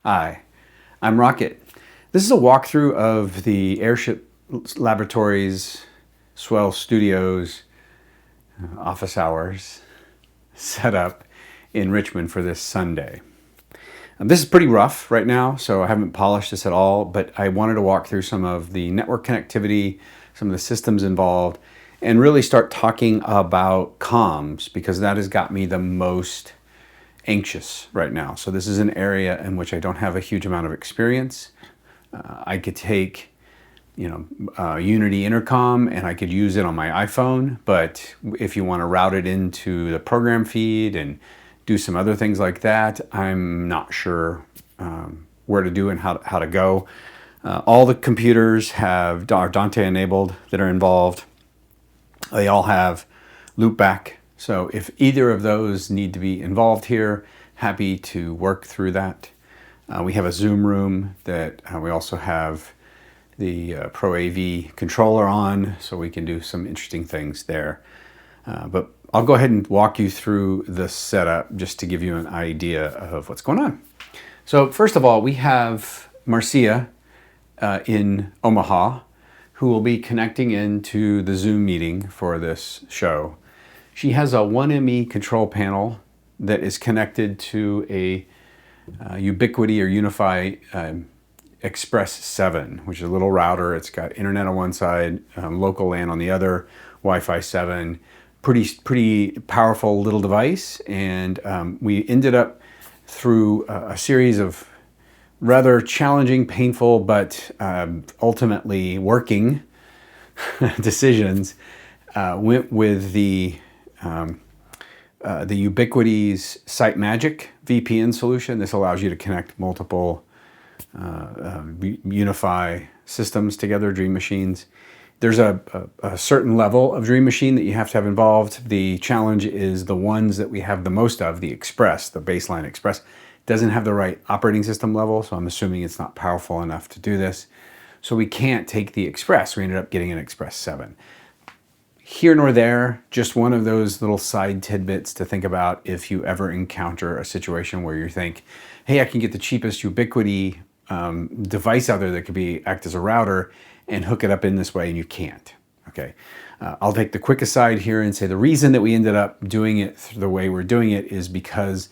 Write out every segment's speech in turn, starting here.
Hi, I'm Rocket. This is a walkthrough of the Airship Laboratories, Swell Studios, office hours setup in Richmond for this Sunday. This is pretty rough right now, so I haven't polished this at all, but I wanted to walk through some of the network connectivity, some of the systems involved, and really start talking about comms, because that has got me the most anxious right now. So this is an area in which I don't have a huge amount of experience. I could take, Unity Intercom and I could use it on my iPhone, but if you want to route it into the program feed and do some other things like that, I'm not sure where to do and how to go. All the computers are Dante enabled that are involved. They all have loopback. So if either of those need to be involved here, happy to work through that. We have a Zoom room that we also have the Pro AV controller on, so we can do some interesting things there. But I'll go ahead and walk you through the setup just to give you an idea of what's going on. So first of all, we have Marcia in Omaha, who will be connecting into the Zoom meeting for this show. She has a 1ME control panel that is connected to a Ubiquiti or Unify Express 7, which is a little router. It's got internet on one side, local LAN on the other, Wi-Fi 7. Pretty powerful little device. And we ended up through a series of rather challenging, painful, but ultimately working decisions. Went with the Ubiquiti's Site Magic VPN solution. This allows you to connect multiple Unify systems together, Dream Machines. There's a certain level of Dream Machine that you have to have involved. The challenge is the ones that we have the most of, the Express, the baseline Express, doesn't have the right operating system level, so I'm assuming it's not powerful enough to do this. So we can't take the Express. We ended up getting an Express 7. Here nor there, just one of those little side tidbits to think about if you ever encounter a situation where you think, hey, I can get the cheapest Ubiquiti device out there that could act as a router and hook it up in this way, and you can't. Okay, I'll take the quick aside here and say the reason that we ended up doing it the way we're doing it is because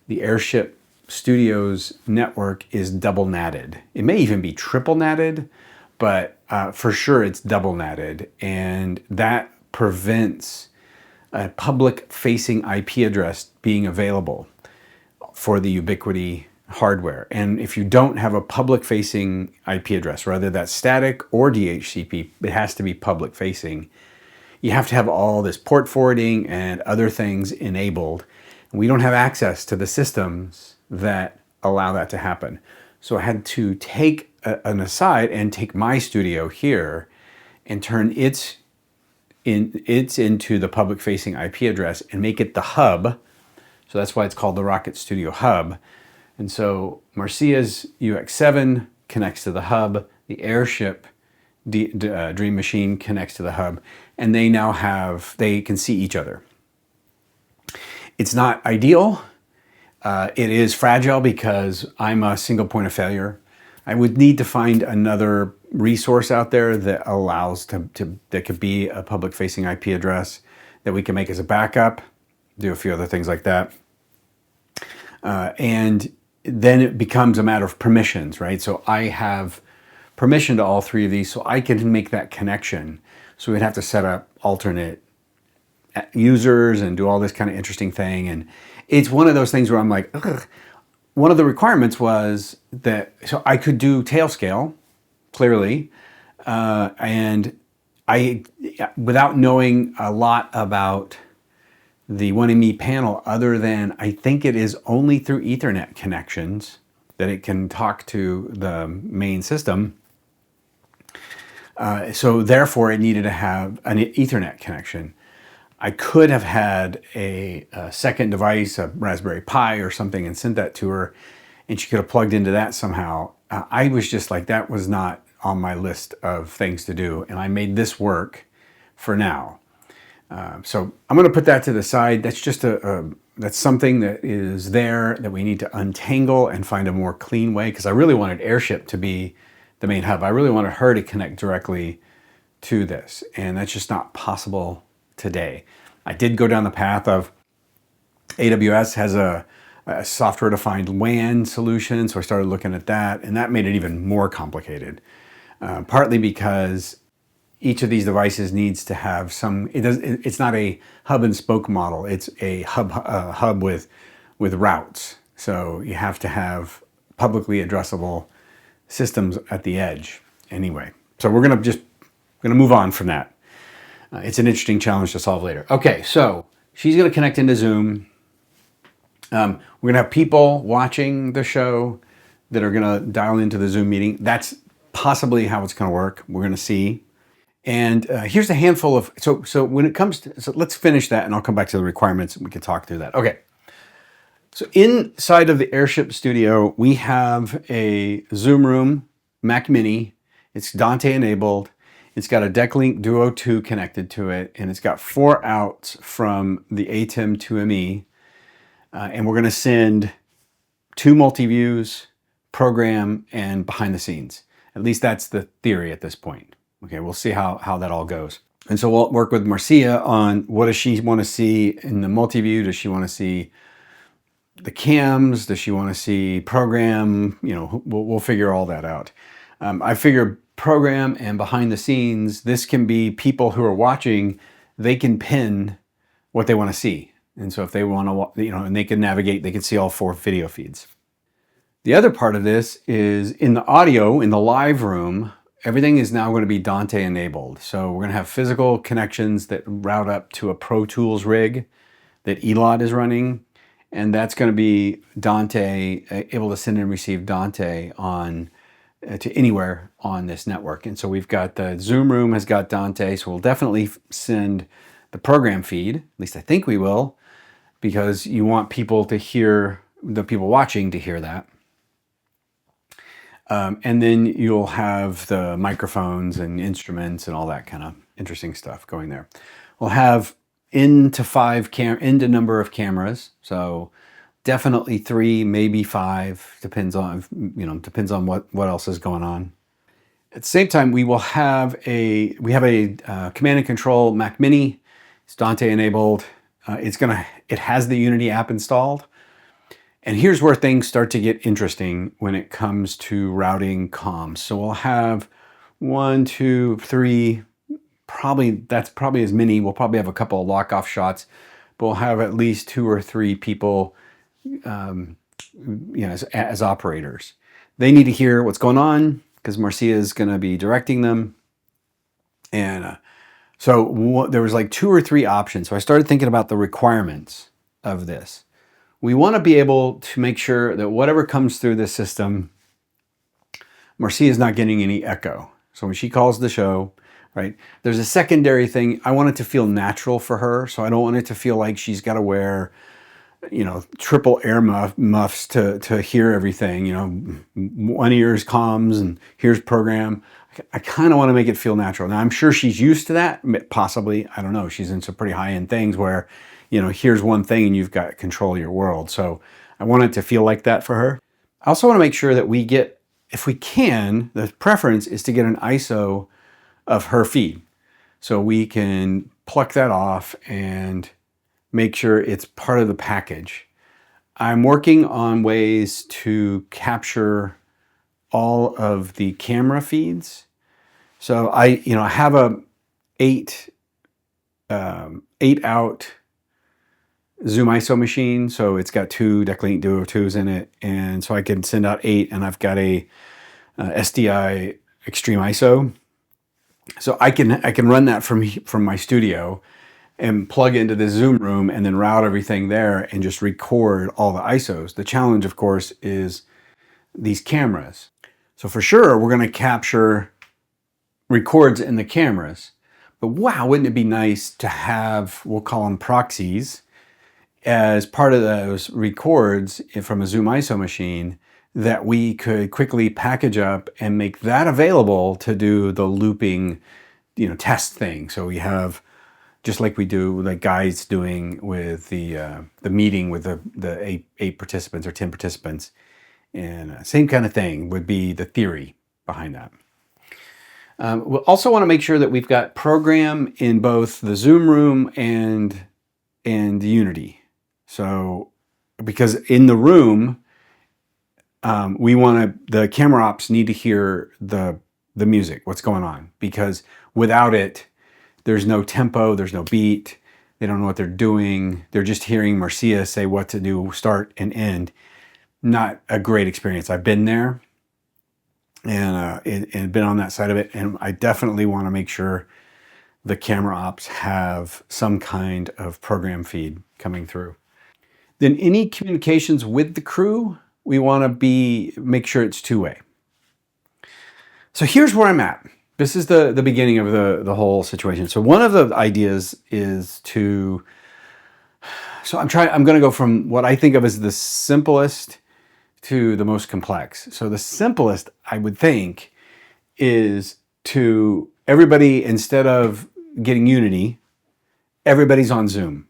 the Airship Studios network is double natted. It may even be triple natted, but for sure it's double natted, and that prevents a public-facing IP address being available for the Ubiquiti hardware. And if you don't have a public-facing IP address, whether that's static or DHCP, it has to be public-facing. You have to have all this port forwarding and other things enabled. We don't have access to the systems that allow that to happen. So I had to take an aside and take my studio here and turn it's into the public-facing IP address and make it the hub. So that's why it's called the Rocket Studio Hub. And so Marcia's UX7 connects to the hub, the Airship Dream Machine connects to the hub, and they can see each other. It's not ideal. It is fragile because I'm a single point of failure. I would need to find another resource out there that allows that could be a public-facing IP address that we can make as a backup, do a few other things like that. And then it becomes a matter of permissions, right? So I have permission to all three of these, so I can make that connection. So we'd have to set up alternate users and do all this kind of interesting thing. And it's one of those things where I'm like, ugh. One of the requirements was that, so I could do tail scale, clearly, and I, without knowing a lot about the 1ME panel, other than I think it is only through Ethernet connections that it can talk to the main system. So therefore it needed to have an Ethernet connection. I could have had a second device, a Raspberry Pi or something, and sent that to her, and she could have plugged into that somehow. I was just like, that was not on my list of things to do, and I made this work for now. So I'm going to put that to the side. That's just that's something that is there that we need to untangle and find a more clean way, because I really wanted Airship to be the main hub. I really wanted her to connect directly to this, and that's just not possible today. I did go down the path of AWS has a software-defined WAN solution, so I started looking at that, and that made it even more complicated. Partly because each of these devices needs to have some. It's not a hub and spoke model. It's a hub with routes. So you have to have publicly addressable systems at the edge. Anyway, so we're gonna move on from that. It's an interesting challenge to solve later. Okay, so she's gonna connect into Zoom. We're gonna have people watching the show that are gonna dial into the Zoom meeting. That's possibly how it's gonna work. We're gonna see. And here's a handful of, so when it comes to, so let's finish that and I'll come back to the requirements and we can talk through that. Okay. So inside of the Airship studio, we have a Zoom room, Mac Mini. It's Dante enabled. It's got a Decklink Duo 2 connected to it, and it's got 4 outs from the ATEM 2ME. And we're gonna send 2 multi-views, program, and behind the scenes. At least that's the theory at this point. Okay, we'll see how that all goes. And so we'll work with Marcia on what does she want to see in the multi-view? Does she want to see the cams? Does she want to see program? You know, we'll figure all that out. I figure program and behind the scenes, this can be people who are watching, they can pin what they want to see. And so if they want to, you know, and they can navigate, they can see all 4 video feeds. The other part of this is in the audio, in the live room, everything is now going to be Dante enabled. So we're going to have physical connections that route up to a Pro Tools rig that Elot is running. And that's going to be Dante, able to send and receive Dante on to anywhere on this network. And so we've got the Zoom room has got Dante. So we'll definitely send the program feed, at least I think we will, because you want people to hear, the people watching to hear that. And then you'll have the microphones and instruments and all that kind of interesting stuff going there. We'll have into number of cameras. So definitely 3, maybe 5, depends on, you know, depends on what else is going on. At the same time, we have a command and control Mac Mini. It's Dante enabled. It has the Unity app installed. And here's where things start to get interesting when it comes to routing comms. So we'll have 1, 2, 3, that's probably as many. We'll probably have a couple of lock-off shots, but we'll have at least 2 or 3 people you know, as operators. They need to hear what's going on because Marcia is going to be directing them. And so there was like 2 or 3 options. So I started thinking about the requirements of this. We want to be able to make sure that whatever comes through this system, Marcia is not getting any echo. So when she calls the show, right, there's a secondary thing. I want it to feel natural for her. So I don't want it to feel like she's got to wear, you know, triple air muffs to hear everything. You know, one ear's comms and here's program. I kind of want to make it feel natural. Now I'm sure she's used to that, possibly. I don't know. She's in some pretty high-end things where, you know, here's one thing and you've got control of your world. So I want it to feel like that for her. I also want to make sure that we get, if we can, the preference is to get an ISO of her feed. So we can pluck that off and make sure it's part of the package. I'm working on ways to capture all of the camera feeds. So I have a 8 out Zoom ISO machine, so it's got 2 Decklink Duo 2s in it, and so I can send out 8, and I've got a SDI Extreme ISO, so I can run that from my studio and plug into the Zoom room and then route everything there and just record all the ISOs. The challenge, of course, is these cameras. So for sure, we're going to capture records in the cameras, but wow, wouldn't it be nice to have, we'll call them proxies, as part of those records from a Zoom ISO machine that we could quickly package up and make that available to do the looping, you know, test thing. So we have, just like we do, like Guy's doing with the meeting with the eight participants or 10 participants. And same kind of thing would be the theory behind that. We'll also want to make sure that we've got program in both the Zoom room and Unity. So, because in the room, the camera ops need to hear the music, what's going on, because without it, there's no tempo, there's no beat. They don't know what they're doing. They're just hearing Marcia say what to do, start and end. Not a great experience. I've been there and been on that side of it. And I definitely want to make sure the camera ops have some kind of program feed coming through. Then any communications with the crew, we want to make sure it's two-way. So here's where I'm at. This is the beginning of the whole situation. So one of the ideas is I'm going to go from what I think of as the simplest to the most complex. So the simplest, I would think, is to everybody, instead of getting Unity, everybody's on Zoom.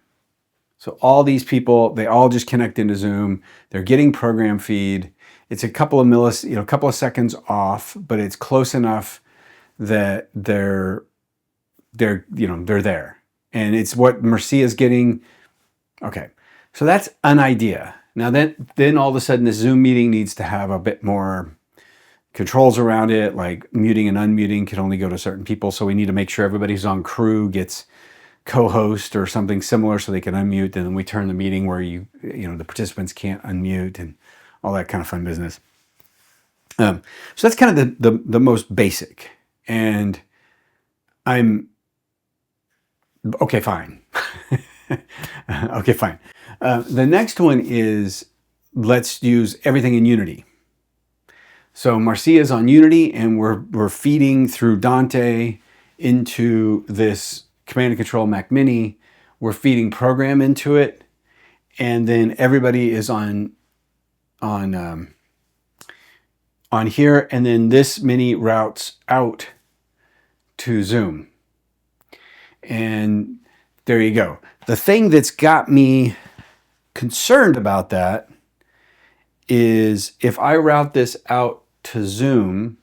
So all these people, they all just connect into Zoom. They're getting program feed. It's a couple of seconds off, but it's close enough that they're there. And it's what Marcia's getting. Okay, so that's an idea. Now then all of a sudden this Zoom meeting needs to have a bit more controls around it, like muting and unmuting can only go to certain people. So we need to make sure everybody who's on crew gets co-host or something similar so they can unmute. And then we turn the meeting where the participants can't unmute and all that kind of fun business. So that's kind of the most basic. And I'm okay, fine. Okay, fine. The next one is, let's use everything in Unity. So Marcia's on Unity and we're feeding through Dante into this Command and Control Mac Mini. We're feeding program into it. And then everybody is on here. And then this Mini routes out to Zoom. And there you go. The thing that's got me concerned about that is if I route this out to Zoom,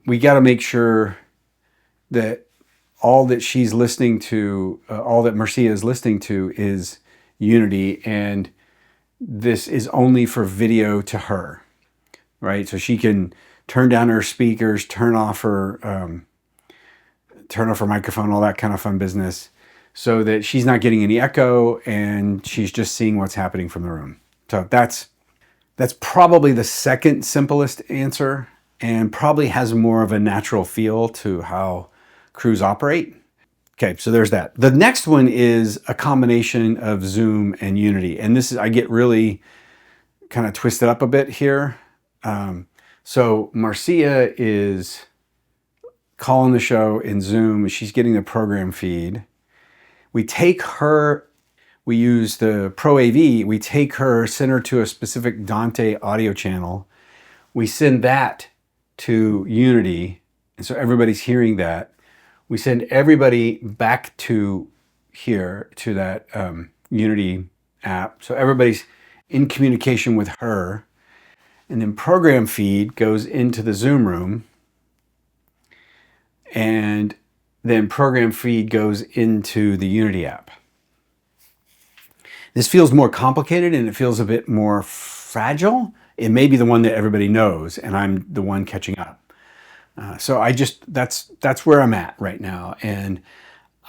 we got to make sure that all that she's listening to, all that Marcia is listening to is Unity, and this is only for video to her, right? So she can turn down her speakers, turn off her microphone, all that kind of fun business, so that she's not getting any echo and she's just seeing what's happening from the room. So that's probably the second simplest answer, and probably has more of a natural feel to how crews operate. Okay, so there's that. The next one is a combination of Zoom and Unity. And this is, I get really kind of twisted up a bit here. So Marcia is calling the show in Zoom. She's getting the program feed. We use the Pro AV, we take her, send her to a specific Dante audio channel. We send that to Unity, and so everybody's hearing that. We send everybody back to here, to that Unity app. So everybody's in communication with her. And then program feed goes into the Zoom room. And then program feed goes into the Unity app. This feels more complicated and it feels a bit more fragile. It may be the one that everybody knows and I'm the one catching up. So that's where I'm at right now. And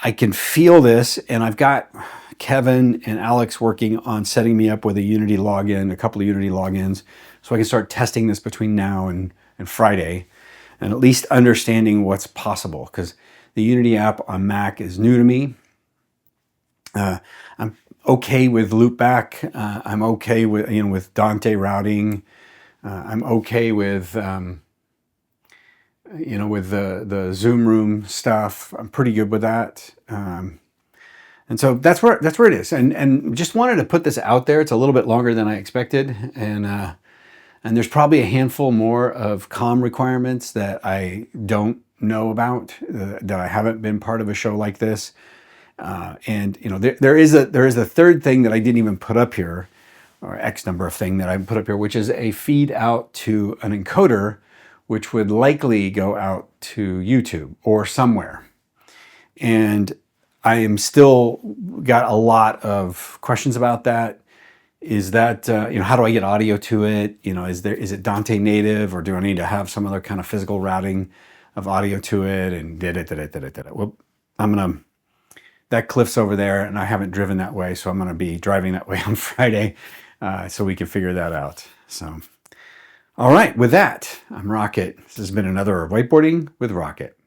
I can feel this, and I've got Kevin and Alex working on setting me up with a Unity login, a couple of Unity logins, so I can start testing this between now and Friday, and at least understanding what's possible, because the Unity app on Mac is new to me. I'm okay with loopback. I'm okay with Dante routing. I'm okay with with the Zoom room stuff. I'm pretty good with that. And so that's where it is. And just wanted to put this out there. It's a little bit longer than I expected. And there's probably a handful more of comm requirements that I don't know about, that I haven't been part of a show like this. And you know, there is a third thing that I didn't even put up here, or X number of thing that I put up here, which is a feed out to an encoder, which would likely go out to YouTube or somewhere. And I am still got a lot of questions about that. Is that, you know, how do I get audio to it? You know, is it Dante native, or do I need to have some other kind of physical routing of audio to it? And well, that cliff's over there, and I haven't driven that way, so I'm gonna be driving that way on Friday, so we can figure that out. So, all right, with that, I'm Rocket. This has been another Whiteboarding with Rocket.